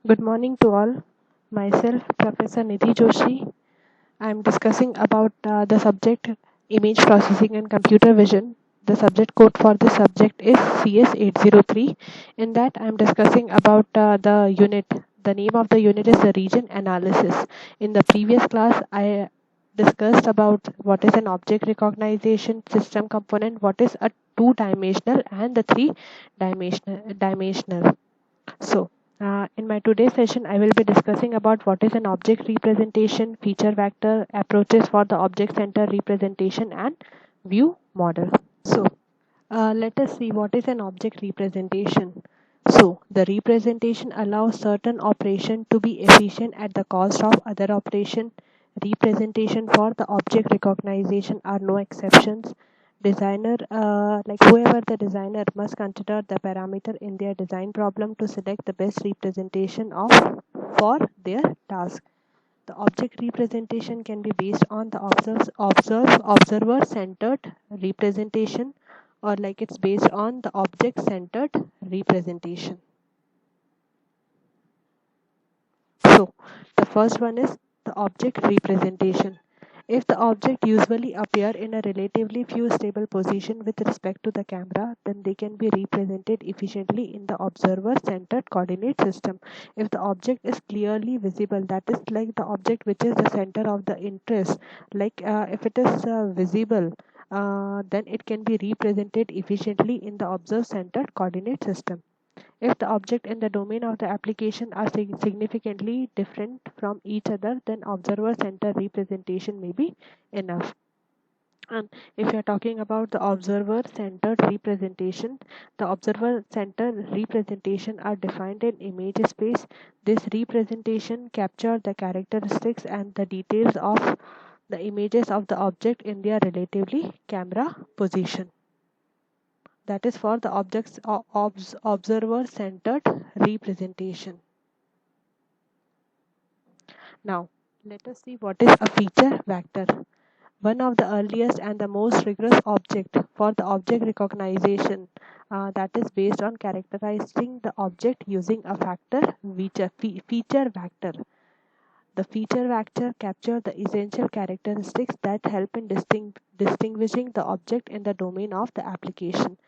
Good morning to all. Myself, Professor Nidhi Joshi. I am discussing about the subject image processing and computer vision. The subject code for this subject is CS803. In that, I am discussing about the unit. The name of the unit is the region analysis. In the previous class, I discussed about what is an object recognition system component, what is a two-dimensional and the three-dimensional. So, in my today's session, I will be discussing about what is an object representation, feature vector, approaches for the object center representation, and view model. So, let us see what is an object representation. So, the representation allows certain operation to be efficient at the cost of other operation. Representation for the object recognition are no exceptions. Designer, like whoever the designer must consider the parameter in their design problem to select the best representation of for their task. The object representation can be based on the observer centered representation, or like it's based on the object centered representation. So the first one is the object representation. If the object usually appear in a relatively few stable position with respect to the camera, then they can be represented efficiently in the observer-centered coordinate system. If the object is clearly visible, that is like the object which is the center of the interest, like if it is visible, then it can be represented efficiently in the observer-centered coordinate system. If the object in the domain of the application are significantly different from each other, then observer-centered representation may be enough. And if you are talking about the observer-centered representation, the observer-centered representation are defined in image space. This representation capture the characteristics and the details of the images of the object in their relatively camera position. That is for the object's observer-centered representation. Now, let us see what is a feature vector. One of the earliest and the most rigorous object for the object recognition that is based on characterizing the object using a feature vector. The feature vector captures the essential characteristics that help in distinguishing the object in the domain of the application.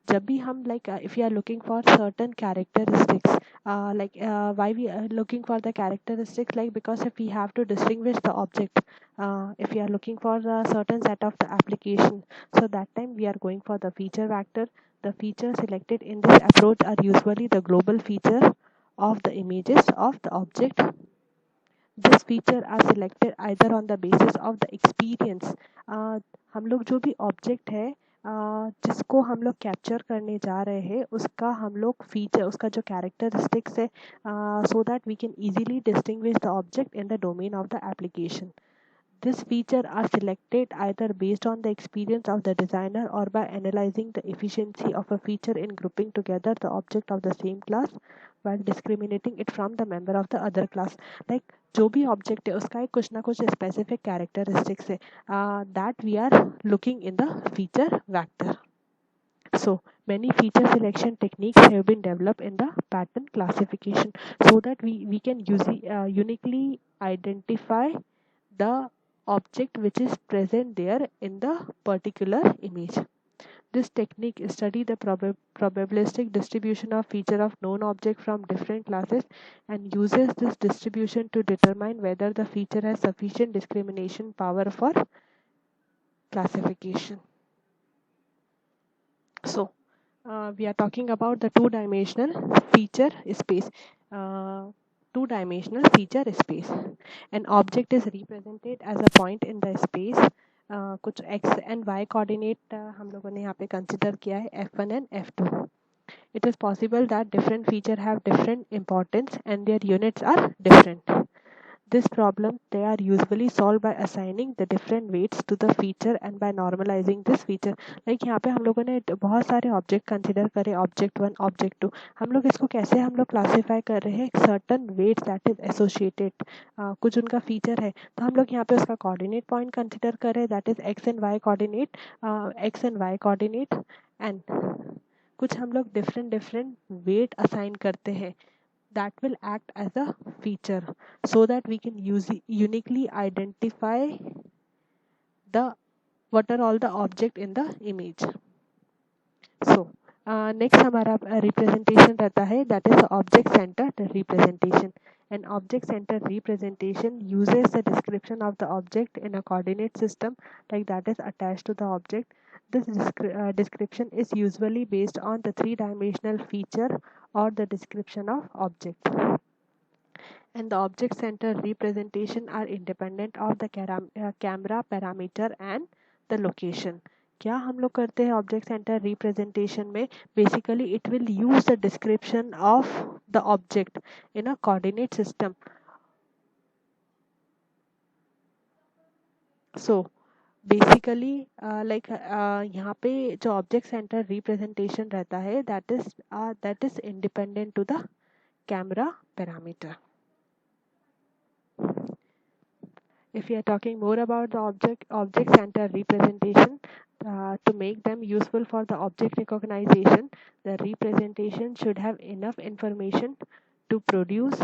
जब भी हम like if you are looking for certain characteristics, why we are looking for the characteristics, like because if we have to distinguish the object, if we are looking for a certain set of the application, so that time we are going for the feature vector. The features selected in this approach are usually the global feature of the images of the object. This feature are selected either on the basis of the experience. हम लोग जो भी object है जिसको हम लोग capture करने जा रहे हैं, उसका हम लोग फीचर, उसका जो कैरेक्टरिस्टिक्स है, so that we can easily distinguish the object in the domain of the application. This feature are selected either based on the experience of the designer or by analyzing the efficiency of a feature in grouping together the object of the same class while discriminating it from the member of the other class. Like जो भी object है उसका एक कुछ ना कुछ specific characteristics है, that we are looking in the feature vector. So many feature selection techniques have been developed in the pattern classification so that we can uniquely identify the object which is present there in the particular image. This technique study the probabilistic distribution of feature of known object from different classes and uses this distribution to determine whether the feature has sufficient discrimination power for classification. So we are talking about the two-dimensional feature space. Two-dimensional feature space. An object is represented as a point in the space. कुछ x and y coordinate हम लोगों ने यहाँ पे consider किया है f1 and f2. It is possible that different feature have different importance and their units are different. This problem they are usually solved by assigning the different weights to the feature and by normalizing this feature. Like यहाँ पे हम लोगों ने बहुत सारे object consider करे, object 1 object 2. हम लोग इसको कैसे हम लोग क्लासीफाई कर रहे हैं, certain weights that is associated, कुछ उनका फीचर है तो हम लोग यहाँ पे उसका कोऑर्डिनेट पॉइंट कंसिडर कर रहे हैं, that is X and Y coordinate, and कुछ हम लोग डिफरेंट वेट असाइन करते हैं. that will act as a feature so that we can uniquely identify the what are all the object in the image. So next हमारा representation रहता है that is object centered representation. An object centered representation uses the description of the object in a coordinate system like that is attached to the object. This description is usually based on the three-dimensional feature or the description of object. And the object centered representation are independent of the camera parameter and the location. क्या हम लोग करते हैं object center representation में? Basically it will use the description of the object in a coordinate system. So basically like यहाँ पे जो object center representation रहता है that is independent to the camera parameter. If we are talking more about the object center representation, to make them useful for the object recognition, the representation should have enough information to produce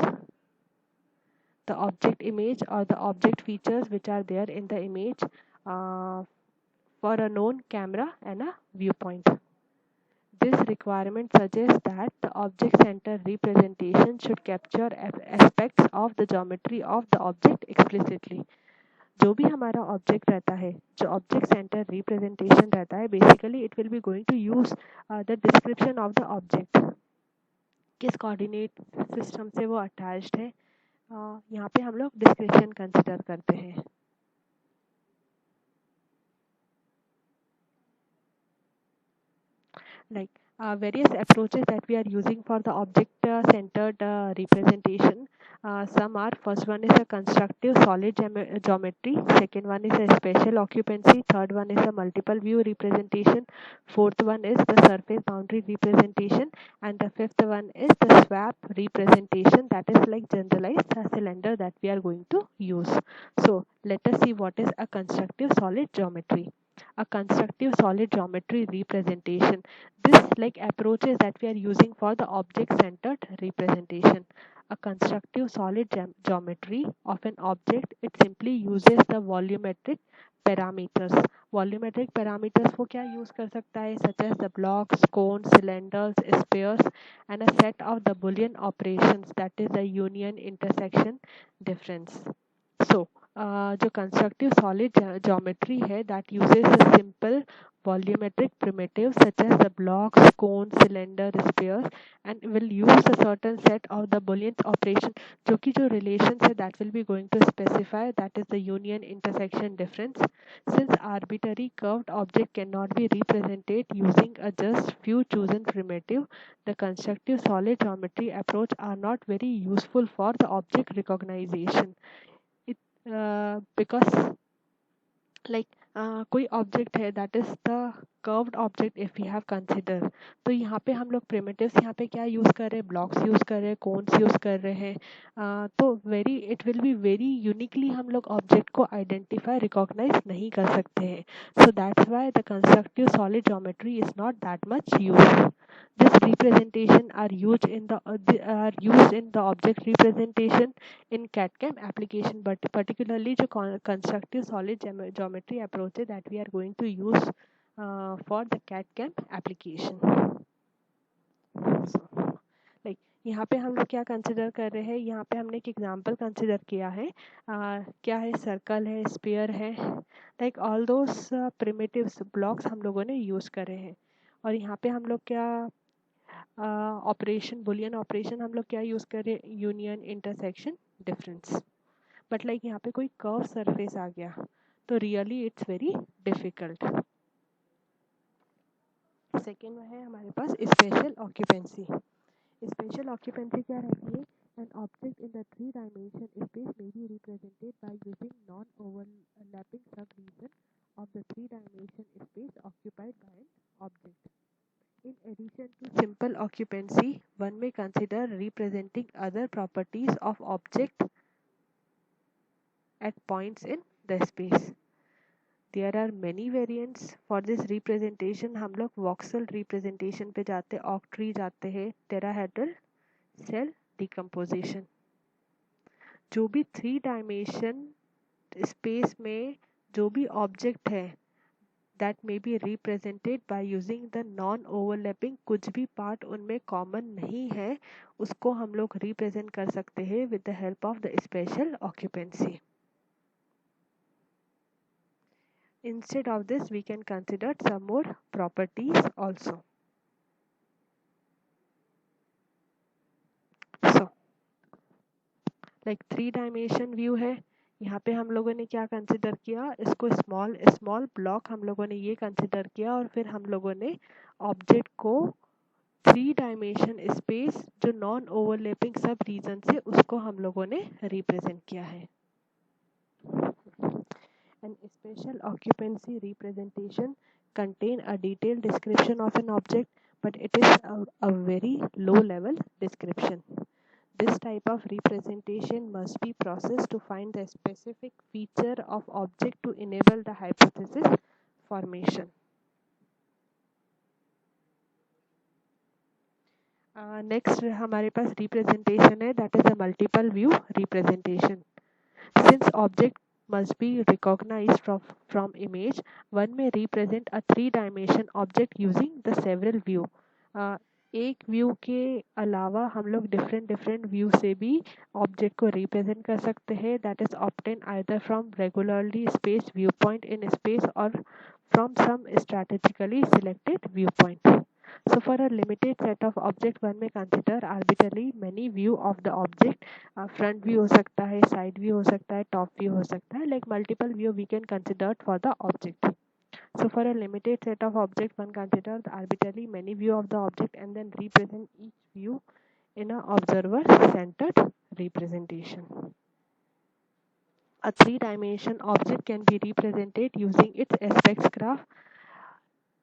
the object image or the object features which are there in the image for a known camera and a viewpoint. This requirement suggests that the object center representation should capture aspects of the geometry of the object explicitly. जो भी हमारा object रहता है, जो object center representation रहता है, basically it will be going to use the description of the object. किस coordinate system से वो अटैच्ड है, यहाँ पे हम लोग डिस्क्रिप्शन कंसिडर करते हैं. Like various approaches that we are using for the object centered representation. Some are, first one is a constructive solid geometry, second one is a spatial occupancy, third one is a multiple view representation, fourth one is the surface boundary representation, and the fifth one is the swap representation, that is like generalized cylinder that we are going to use. So let us see what is a constructive solid geometry. A constructive solid geometry representation. This like approaches that we are using for the object centered representation. A constructive solid geometry of an object, it simply uses the volumetric parameters. Volumetric parameters वो क्या use कर सकता है? Such as the blocks, cones, cylinders, spheres, and a set of the Boolean operations, that is the union, intersection, difference. So जो constructive solid geometry है that uses a simple volumetric primitives such as the blocks, cones, cylinder, spheres, and will use a certain set of the Boolean operation जो कि जो relations है that will be going to specify, that is the union, intersection, difference. Since arbitrary curved object cannot be represented using a just few chosen primitive, the constructive solid geometry approach are not very useful for the object recognition. Because like कोई object है that is the curved object if you have consider, तो यहाँ पे हम लोग primitives यहाँ पे क्या यूज़ कर रहे हैं? ब्लॉक्स यूज़ कर रहे हैं, कोन्स यूज़ कर रहे हैं. तो it will be very uniquely हम लोग ऑब्जेक्ट को आइडेंटिफाई रिकॉग्नाइज नहीं कर सकते हैं. So that's why the constructive solid geometry is not that much use. This representation are used in the object representation in CAD/CAM application, but particularly the constructive solid geometry approach that we are going to use for the CAD/CAM application. So, like यहाँ पे हम लोग क्या consider कर रहे हैं? यहाँ पे हमने एक एग्जांपल कंसिडर किया है. क्या है? सर्कल है, स्फीयर है, like all those primitives blocks हम लोगों ने यूज करे हैं. और यहाँ पे हम लोग क्या ऑपरेशन, बुलियन ऑपरेशन हम लोग क्या यूज कर रहे हैं? Union, intersection, difference. But like यहाँ पे कोई कर्व सरफेस आ गया तो really it's very difficult. Second है हमारे पास स्पेशल ऑक्यूपेंसी. स्पेशल ऑक्यूपेंसी क्या रहती है? An object in the three-dimension space may be represented by using non-overlapping subregion of the three-dimension space occupied by an object. In addition to simple occupancy, one may consider representing other properties of object at points in the space. There are many variants for this representation. हम लोग voxel representation पे जाते हैं, octree जाते हैं, tetrahedral cell decomposition. जो भी 3 dimension space में जो भी ऑब्जेक्ट है that may be represented by using the non overlapping, कुछ भी पार्ट उनमें कॉमन नहीं है, उसको हम लोग रिप्रेजेंट कर सकते हैं with the help of the special occupancy. Instead of this, we can consider some more properties also. So, like 3 dimension view है, यहाँ पे हम लोगों ने क्या कंसिडर किया, इसको स्मॉल स्मॉल ब्लॉक हम लोगों ने ये कंसिडर किया, और फिर हम लोगों ने ऑब्जेक्ट को 3 डायमेंशन स्पेस जो नॉन ओवरलैपिंग सब रीजन से उसको हम लोगों ने रिप्रेजेंट किया है। An spatial occupancy representation contain a detailed description of an object, but it is a very low level description. This type of representation must be processed to find the specific feature of object to enable the hypothesis formation. Next हमारे पास representation है, that is a multiple view representation. Since object must be recognized from image, one may represent a 3-dimension object using the several view. एक view के अलावा हम लोग different view से भी object को रिप्रेजेंट कर सकते हैं, that is obtain either from regularly space view point in space और from some strategically selected view point. So for a limited set of object, one may consider arbitrarily many view of the object. Front view हो सकता है, side view हो सकता है, top view हो सकता है, like multiple view we can consider for the object. So for a limited set of object, one considers arbitrarily many view of the object and then represent each view in a observer centered representation. A 3-dimension object can be represented using its aspect graph.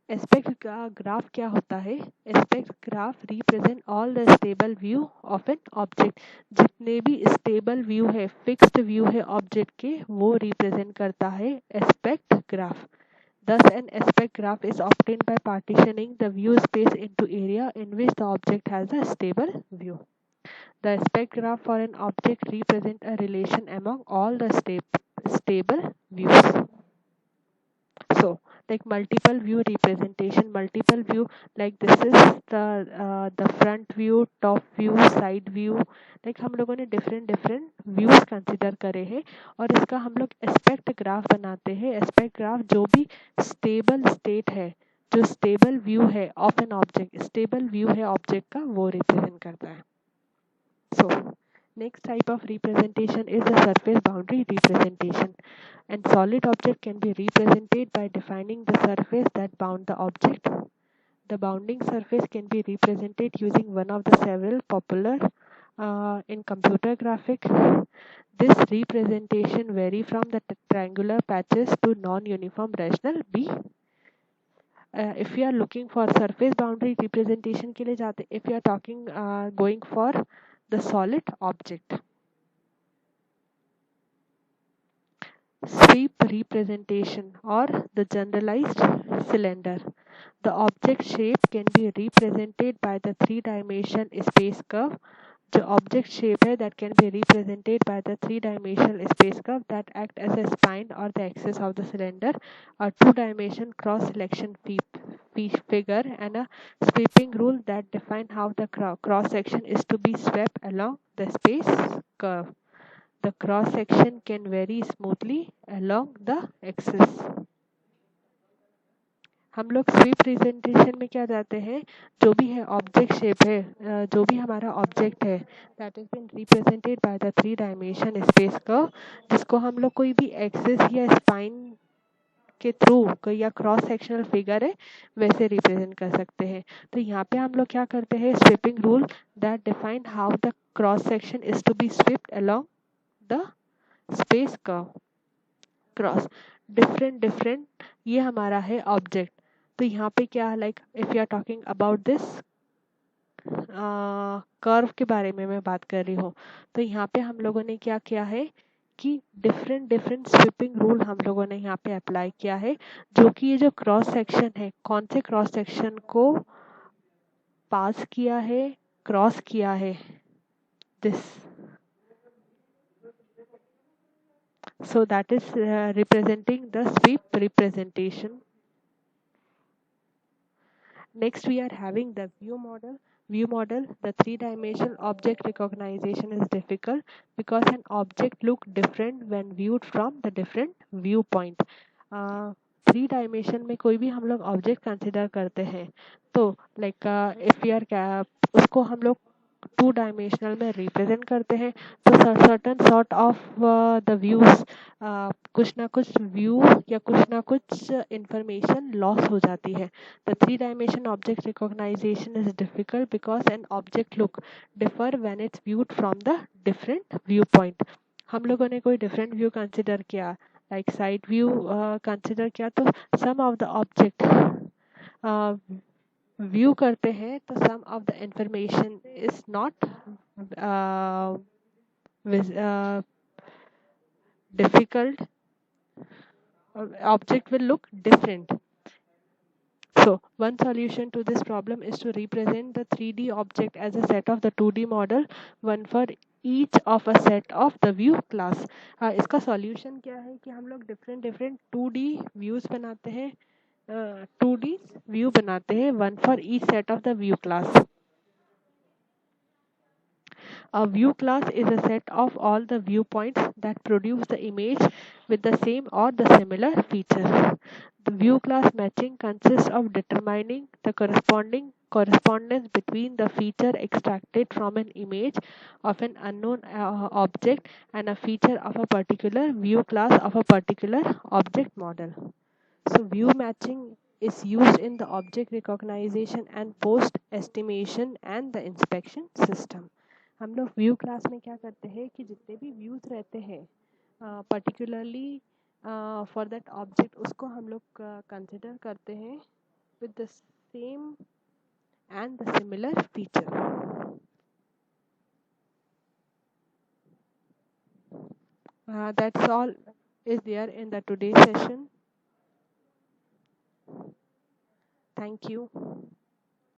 Aspect का graph क्या होता है? Aspect graph represent all the stable view of an object. जितने भी stable view है, fixed view है object के, वो रिप्रेजेंट करता है aspect graph. Thus, an aspect graph is obtained by partitioning the view space into area in which the object has a stable view. The aspect graph for an object represents a relation among all the stable views. So, like multiple view representation, multiple view, like this is the front view, top view, side view, like हम लोगों ने different views consider करे हैं और इसका हम लोग aspect graph बनाते हैं. aspect graph जो भी stable state है, जो stable view है of an object, stable view है object का, वो represent करता है. So, next type of representation is the surface boundary representation. And solid object can be represented by defining the surface that bound the object. The bounding surface can be represented using one of the several popular in computer graphics. This representation vary from the triangular patches to non-uniform rational B. If you are looking for surface boundary representation के लिए जाते, if you are talking going for the solid object. Sweep representation or the generalized cylinder. The object shape can be represented by the 3-dimension space curve. The object shape है that can be represented by the 3-dimensional space curve that act as a spine or the axis of the cylinder, a 2-dimension cross section figure, and a sweeping rule that define how the cross section is to be swept along the space curve. The cross section can vary smoothly along the axis. हम लोग SVEEP representation में क्या जाते हैं, जो भी है object shape है, जो भी हमारा ऑब्जेक्ट है that is been represented by the 3-dimension space curve, जिसको हम लोग कोई भी एक्सिस या स्पाइन के थ्रू या क्रॉस सेक्शनल फिगर है वैसे रिप्रेजेंट कर सकते हैं. तो यहाँ पे हम लोग क्या करते हैं, sweeping rule that define how the cross section is to be swept along the space curve. Cross different ये हमारा है ऑब्जेक्ट. तो यहाँ पे क्या, like if you are talking about this curve के बारे में मैं बात कर रही हूँ, तो यहाँ पे हम लोगों ने क्या किया है कि डिफरेंट स्वीपिंग रूल हम लोगों ने यहाँ पे अप्लाई किया है, जो कि ये जो क्रॉस सेक्शन है, कौन से क्रॉस सेक्शन को पास किया है, क्रॉस किया है, this. So that is representing the sweep representation. Next, we are having the view model. View model, the three-dimensional object recognition is difficult because an object look different when viewed from the different viewpoint. Three dimension में कोई भी हम लोग object consider करते हैं तो like if we are उसको हम लोग टू डायमेंशनल में रिप्रेजेंट करते हैं तो certain sort of the views कुछ ना कुछ व्यू या कुछ ना कुछ इंफॉर्मेशन लॉस हो जाती है. The three dimension object recognisation is difficult because an object look differ when it's viewed from the different view point. हम लोगों ने कोई डिफरेंट व्यू कंसिडर किया लाइक साइड व्यू कंसिडर किया तो some of the object view करते हैं तो some of the information is not difficult, object will look different. So one solution to this problem is to represent the 3D object as a set of the 2D model, one for each of a set of the view class. इसका solution क्या है कि हम लोग different 2D views बनाते हैं, 2D view बनाते हैं, one for each set of the view class. A view class is a set of all the viewpoints that produce the image with the same or the similar features. The view class matching consists of determining the corresponding correspondence between the feature extracted from an image of an unknown object and a feature of a particular view class of a particular object model. So view matching is used in the object recognition and post estimation and the inspection system. हम लोग view class में क्या करते हैं कि जितने भी views रहते हैं पर्टिकुलरली फॉर दैट ऑब्जेक्ट उसको हम लोग कंसिडर करते हैं with the same and the similar feature. That's all is there in the today's session. Thank you.